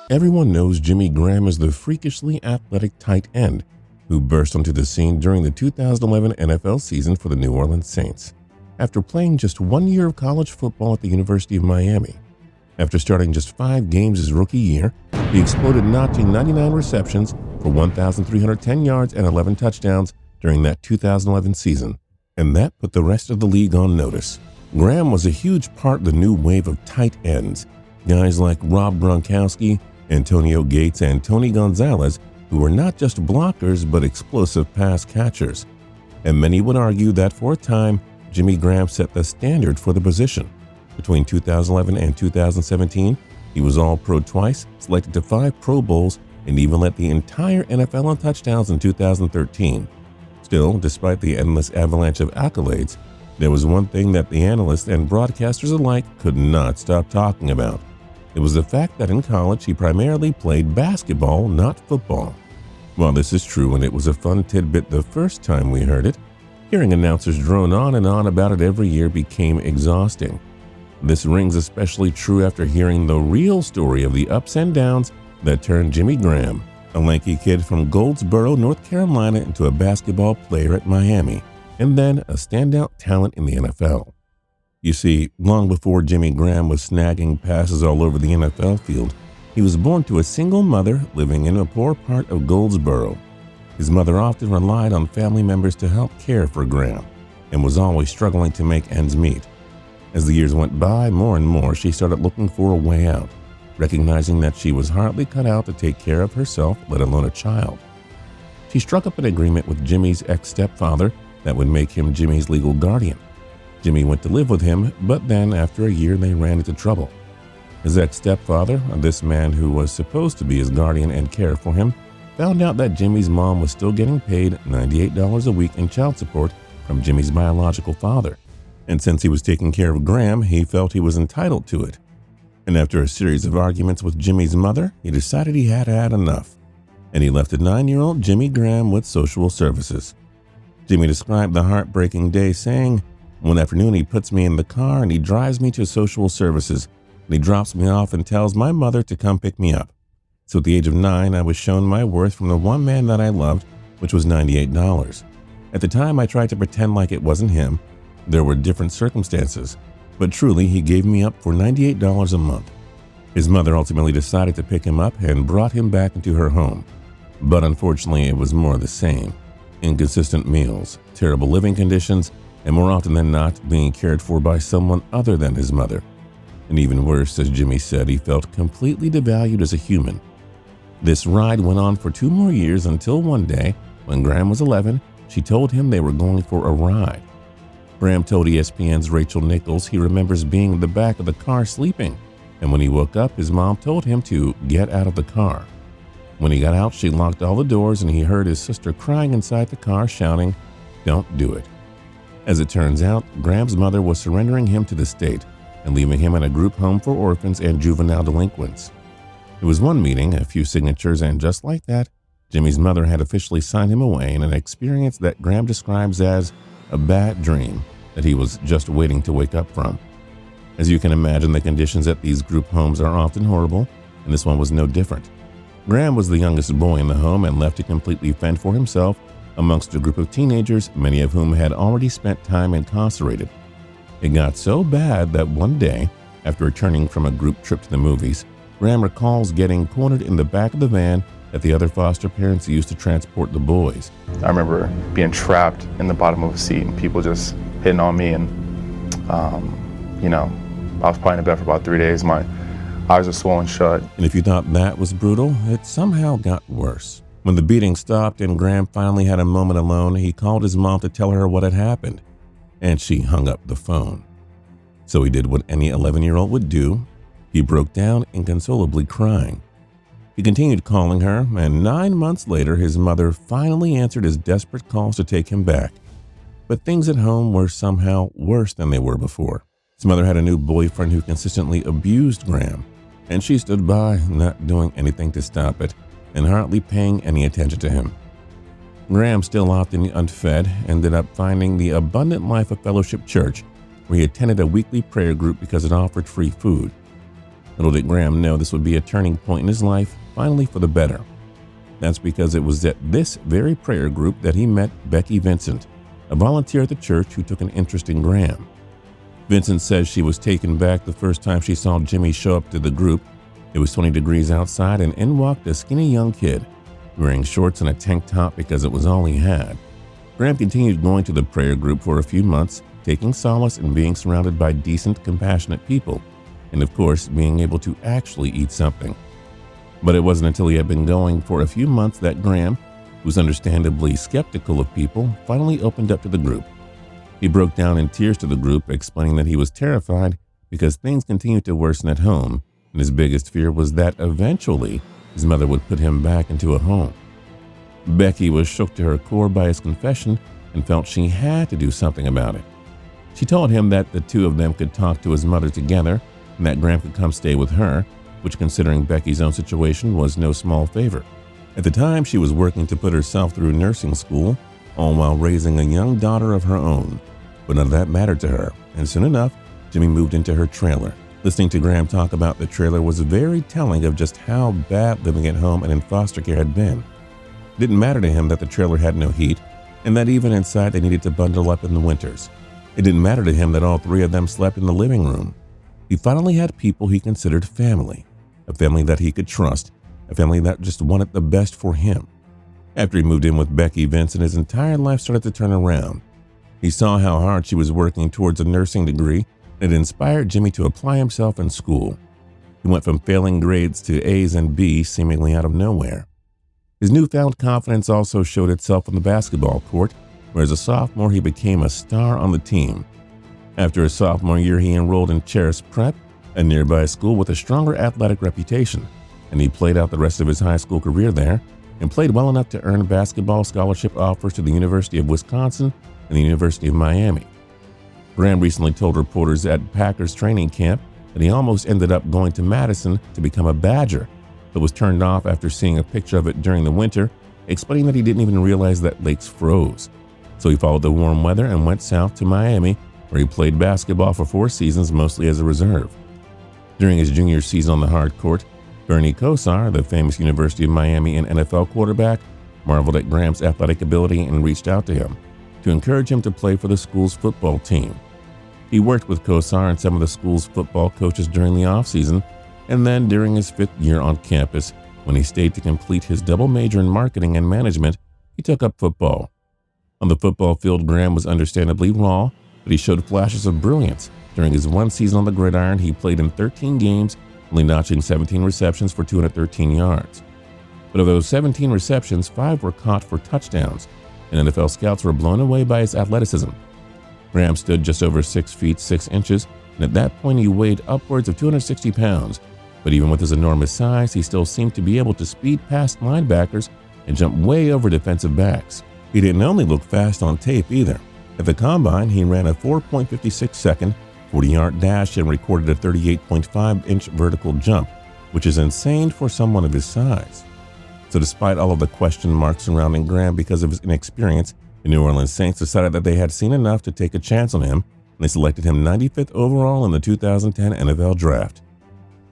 Everyone knows Jimmy Graham is the freakishly athletic tight end who burst onto the scene during the 2011 NFL season for the New Orleans Saints. After playing just 1 year of college football at the University of Miami, after starting just 5 games his rookie year, he exploded, notching 99 receptions for 1,310 yards and 11 touchdowns during that 2011 season, and that put the rest of the league on notice. Graham was a huge part of the new wave of tight ends, guys like Rob Gronkowski, Antonio Gates, and Tony Gonzalez, who were not just blockers but explosive pass catchers. And many would argue that for a time, Jimmy Graham set the standard for the position. Between 2011 and 2017, he was All-Pro twice, selected to 5 Pro Bowls, and even led the entire NFL in touchdowns in 2013. Still, despite the endless avalanche of accolades, there was one thing that the analysts and broadcasters alike could not stop talking about. It was the fact that in college he primarily played basketball, not football. While this is true and it was a fun tidbit the first time we heard it, hearing announcers drone on and on about it every year became exhausting. This rings especially true after hearing the real story of the ups and downs that turned Jimmy Graham, a lanky kid from Goldsboro, North Carolina, into a basketball player at Miami, and then a standout talent in the NFL. You see, long before Jimmy Graham was snagging passes all over the NFL field, he was born to a single mother living in a poor part of Goldsboro. His mother often relied on family members to help care for Graham and was always struggling to make ends meet. As the years went by, more and more she started looking for a way out, recognizing that she was hardly cut out to take care of herself, let alone a child. She struck up an agreement with Jimmy's ex-stepfather that would make him Jimmy's legal guardian. Jimmy went to live with him, but then after a year they ran into trouble. His ex-stepfather, this man who was supposed to be his guardian and care for him, found out that Jimmy's mom was still getting paid $98 a week in child support from Jimmy's biological father. And since he was taking care of Graham, he felt he was entitled to it. And after a series of arguments with Jimmy's mother, he decided he had had enough, and he left a 9-year-old Jimmy Graham with social services. Jimmy described the heartbreaking day saying, "One afternoon he puts me in the car and he drives me to social services, and he drops me off and tells my mother to come pick me up. So at the age of 9, I was shown my worth from the one man that I loved, which was $98. At the time, I tried to pretend like it wasn't him. There were different circumstances, but truly he gave me up for $98 a month." His mother ultimately decided to pick him up and brought him back into her home. But unfortunately, it was more of the same. Inconsistent meals, terrible living conditions, and more often than not, being cared for by someone other than his mother. And even worse, as Jimmy said, he felt completely devalued as a human. This ride went on for 2 more years until one day, when Graham was 11, she told him they were going for a ride. Graham told ESPN's Rachel Nichols he remembers being in the back of the car sleeping, and when he woke up, his mom told him to get out of the car. When he got out, she locked all the doors and he heard his sister crying inside the car, shouting, "Don't do it." As it turns out, Graham's mother was surrendering him to the state and leaving him in a group home for orphans and juvenile delinquents. It was one meeting, a few signatures, and just like that, Jimmy's mother had officially signed him away in an experience that Graham describes as a bad dream that he was just waiting to wake up from. As you can imagine, the conditions at these group homes are often horrible, and this one was no different. Graham was the youngest boy in the home and left to completely fend for himself amongst a group of teenagers, many of whom had already spent time incarcerated. It got so bad that one day, after returning from a group trip to the movies, Graham recalls getting cornered in the back of the van that the other foster parents used to transport the boys. I remember being trapped in the bottom of a seat and people just hitting on me, and I was probably in the bed for about 3 days. My eyes were swollen shut. And if you thought that was brutal, it somehow got worse. When the beating stopped and Graham finally had a moment alone, he called his mom to tell her what had happened, and she hung up the phone. So he did what any 11-year-old would do. He broke down, inconsolably crying. He continued calling her, and 9 months later, his mother finally answered his desperate calls to take him back. But things at home were somehow worse than they were before. His mother had a new boyfriend who consistently abused Graham, and she stood by, not doing anything to stop it, and hardly paying any attention to him. Graham, still often unfed, ended up finding the Abundant Life of Fellowship Church, where he attended a weekly prayer group because it offered free food. Little did Graham know this would be a turning point in his life, finally for the better. That's because it was at this very prayer group that he met Becky Vincent, a volunteer at the church who took an interest in Graham. Vincent says she was taken back the first time she saw Jimmy show up to the group. It was 20 degrees outside and in walked a skinny young kid, wearing shorts and a tank top because it was all he had. Graham continued going to the prayer group for a few months, taking solace in being surrounded by decent, compassionate people, and of course, being able to actually eat something. But it wasn't until he had been going for a few months that Graham, who's understandably skeptical of people, finally opened up to the group. He broke down in tears to the group, explaining that he was terrified because things continued to worsen at home, and his biggest fear was that eventually his mother would put him back into a home. Becky was shook to her core by his confession and felt she had to do something about it. She told him that the two of them could talk to his mother together and that Graham could come stay with her, which, considering Becky's own situation, was no small favor. At the time, she was working to put herself through nursing school, all while raising a young daughter of her own. But none of that mattered to her, and soon enough, Jimmy moved into her trailer. Listening to Graham talk about the trailer was very telling of just how bad living at home and in foster care had been. It didn't matter to him that the trailer had no heat, and that even inside they needed to bundle up in the winters. It didn't matter to him that all three of them slept in the living room. He finally had people he considered family, a family that he could trust, a family that just wanted the best for him. After he moved in with Becky Vincent, his entire life started to turn around. He saw how hard she was working towards a nursing degree, and it inspired Jimmy to apply himself in school. He went from failing grades to A's and B's seemingly out of nowhere. His newfound confidence also showed itself on the basketball court, where as a sophomore he became a star on the team. After his sophomore year, he enrolled in Charis Prep, a nearby school with a stronger athletic reputation, and he played out the rest of his high school career there and played well enough to earn basketball scholarship offers to the University of Wisconsin and the University of Miami. Graham recently told reporters at Packers training camp that he almost ended up going to Madison to become a Badger, but was turned off after seeing a picture of it during the winter, explaining that he didn't even realize that lakes froze. So he followed the warm weather and went south to Miami, where he played basketball for 4 seasons, mostly as a reserve. During his junior season on the hard court, Bernie Kosar, the famous University of Miami and NFL quarterback, marveled at Graham's athletic ability and reached out to him to encourage him to play for the school's football team. He worked with Kosar and some of the school's football coaches during the offseason, and then during his 5th year on campus, when he stayed to complete his double major in marketing and management, he took up football. On the football field, Graham was understandably raw, but he showed flashes of brilliance. During his 1 season on the gridiron, he played in 13 games, only notching 17 receptions for 213 yards. But of those 17 receptions, 5 were caught for touchdowns, and NFL scouts were blown away by his athleticism. Graham stood just over 6 feet 6 inches, and at that point he weighed upwards of 260 pounds. But even with his enormous size, he still seemed to be able to speed past linebackers and jump way over defensive backs. He didn't only look fast on tape either. At the combine, he ran a 4.56 second 40-yard dash and recorded a 38.5-inch vertical jump, which is insane for someone of his size. So despite all of the question marks surrounding Graham because of his inexperience, the New Orleans Saints decided that they had seen enough to take a chance on him, and they selected him 95th overall in the 2010 NFL Draft.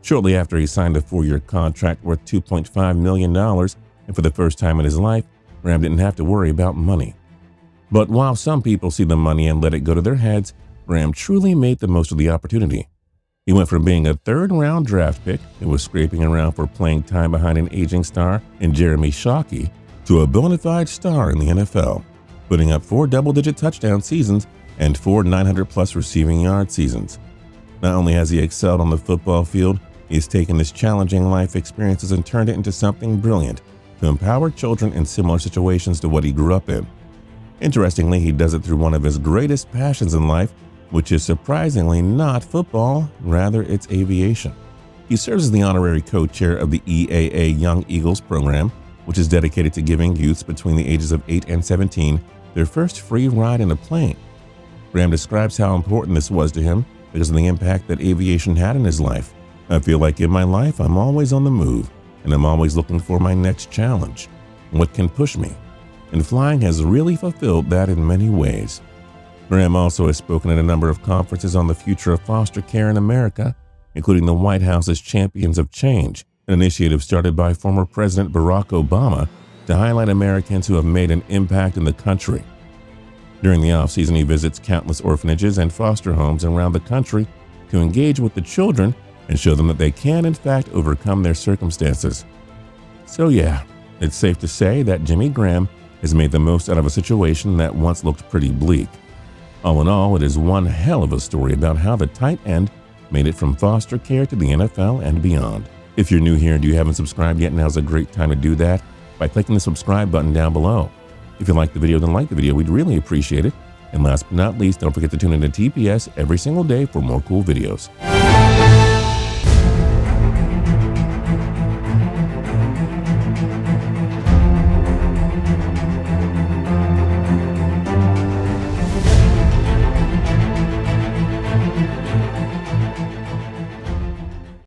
Shortly after, he signed a 4-year contract worth $2.5 million, and for the first time in his life, Graham didn't have to worry about money. But while some people see the money and let it go to their heads, Graham truly made the most of the opportunity. He went from being a 3rd-round draft pick who was scraping around for playing time behind an aging star in Jeremy Shockey to a bona fide star in the NFL, putting up 4 double-digit touchdown seasons and 4 900-plus receiving yard seasons. Not only has he excelled on the football field, he has taken his challenging life experiences and turned it into something brilliant to empower children in similar situations to what he grew up in. Interestingly, he does it through one of his greatest passions in life, which is surprisingly not football, rather it's aviation. He serves as the honorary co-chair of the EAA Young Eagles program, which is dedicated to giving youths between the ages of 8 and 17 their first free ride in a plane. Graham describes how important this was to him because of the impact that aviation had in his life. I feel like in my life, I'm always on the move, and I'm always looking for my next challenge, what can push me. And flying has really fulfilled that in many ways. Graham also has spoken at a number of conferences on the future of foster care in America, including the White House's Champions of Change, an initiative started by former President Barack Obama to highlight Americans who have made an impact in the country. During the off-season, he visits countless orphanages and foster homes around the country to engage with the children and show them that they can, in fact, overcome their circumstances. So yeah, it's safe to say that Jimmy Graham has made the most out of a situation that once looked pretty bleak. All in all, it is one hell of a story about how the tight end made it from foster care to the NFL and beyond. If you're new here and you haven't subscribed yet, now's a great time to do that by clicking the subscribe button down below. If you like the video, then like the video. We'd really appreciate it. And last but not least, don't forget to tune into TPS every single day for more cool videos.